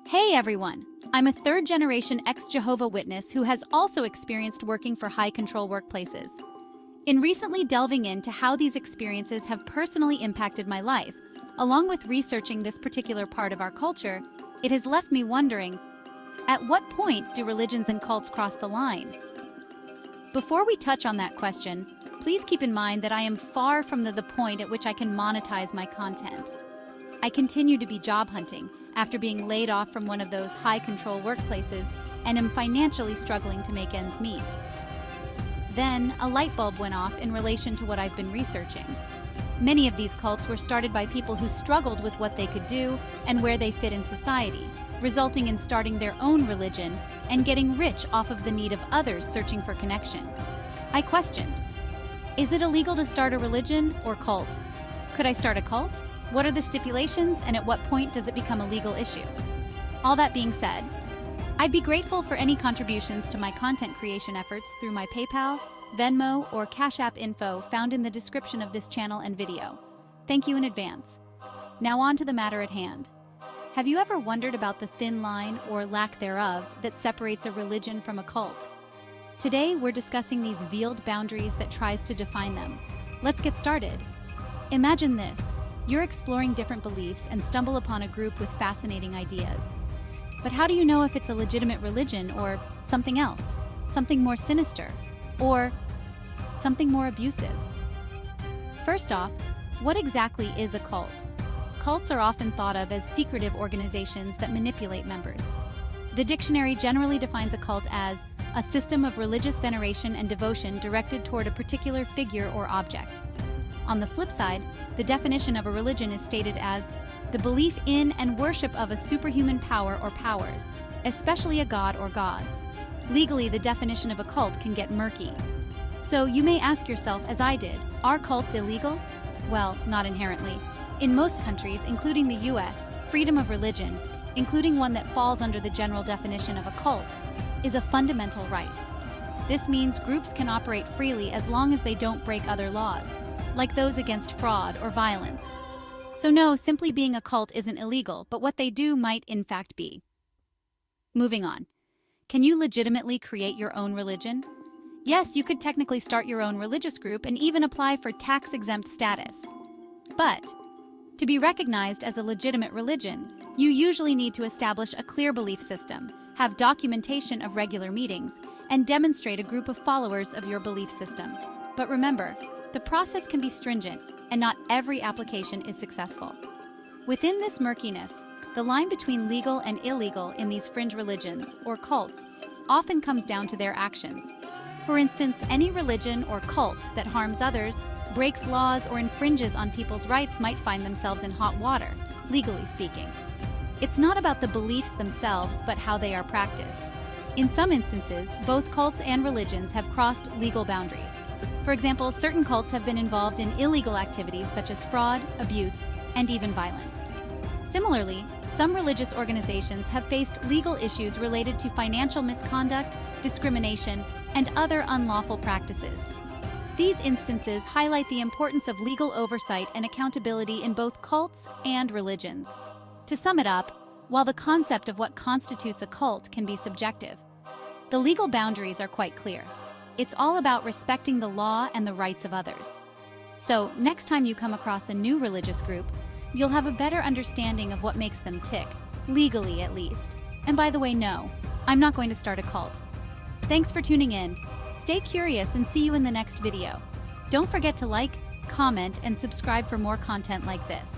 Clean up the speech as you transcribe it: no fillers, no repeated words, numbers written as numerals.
Hey everyone! I'm a third-generation ex-Jehovah Witness who has also experienced working for high-control workplaces. In recently delving into how these experiences have personally impacted my life, along with researching this particular part of our culture, it has left me wondering, at what point do religions and cults cross the line? Before we touch on that question, please keep in mind that I am far from the point at which I can monetize my content. I continue to be job hunting after being laid off from one of those high-control workplaces and am financially struggling to make ends meet. Then, a light bulb went off in relation to what I've been researching. Many of these cults were started by people who struggled with what they could do and where they fit in society, resulting in starting their own religion and getting rich off of the need of others searching for connection. I questioned, is it illegal to start a religion or cult? Could I start a cult? What are the stipulations, and at what point does it become a legal issue? All that being said, I'd be grateful for any contributions to my content creation efforts through my PayPal, Venmo, or CashApp info found in the description of this channel and video. Thank you in advance. Now on to the matter at hand. Have you ever wondered about the thin line, or lack thereof, that separates a religion from a cult? Today, we're discussing these veiled boundaries that tries to define them. Let's get started. Imagine this. You're exploring different beliefs and stumble upon a group with fascinating ideas. But how do you know if it's a legitimate religion or something else, something more sinister, or something more abusive? First off, what exactly is a cult? Cults are often thought of as secretive organizations that manipulate members. The dictionary generally defines a cult as a system of religious veneration and devotion directed toward a particular figure or object. On the flip side, the definition of a religion is stated as the belief in and worship of a superhuman power or powers, especially a god or gods. Legally, the definition of a cult can get murky. So you may ask yourself, as I did, are cults illegal? Well, not inherently. In most countries, including the US, freedom of religion, including one that falls under the general definition of a cult, is a fundamental right. This means groups can operate freely as long as they don't break other laws, like those against fraud or violence. So no, simply being a cult isn't illegal, but what they do might in fact be. Moving on. Can you legitimately create your own religion? Yes, you could technically start your own religious group and even apply for tax-exempt status. But to be recognized as a legitimate religion, you usually need to establish a clear belief system, have documentation of regular meetings, and demonstrate a group of followers of your belief system. But remember, the process can be stringent, and not every application is successful. Within this murkiness, the line between legal and illegal in these fringe religions, or cults, often comes down to their actions. For instance, any religion or cult that harms others, breaks laws, or infringes on people's rights might find themselves in hot water, legally speaking. It's not about the beliefs themselves, but how they are practiced. In some instances, both cults and religions have crossed legal boundaries. For example, certain cults have been involved in illegal activities such as fraud, abuse, and even violence. Similarly, some religious organizations have faced legal issues related to financial misconduct, discrimination, and other unlawful practices. These instances highlight the importance of legal oversight and accountability in both cults and religions. To sum it up, while the concept of what constitutes a cult can be subjective, the legal boundaries are quite clear. It's all about respecting the law and the rights of others. So, next time you come across a new religious group, you'll have a better understanding of what makes them tick, legally at least. And by the way, no, I'm not going to start a cult. Thanks for tuning in. Stay curious and see you in the next video. Don't forget to like, comment, and subscribe for more content like this.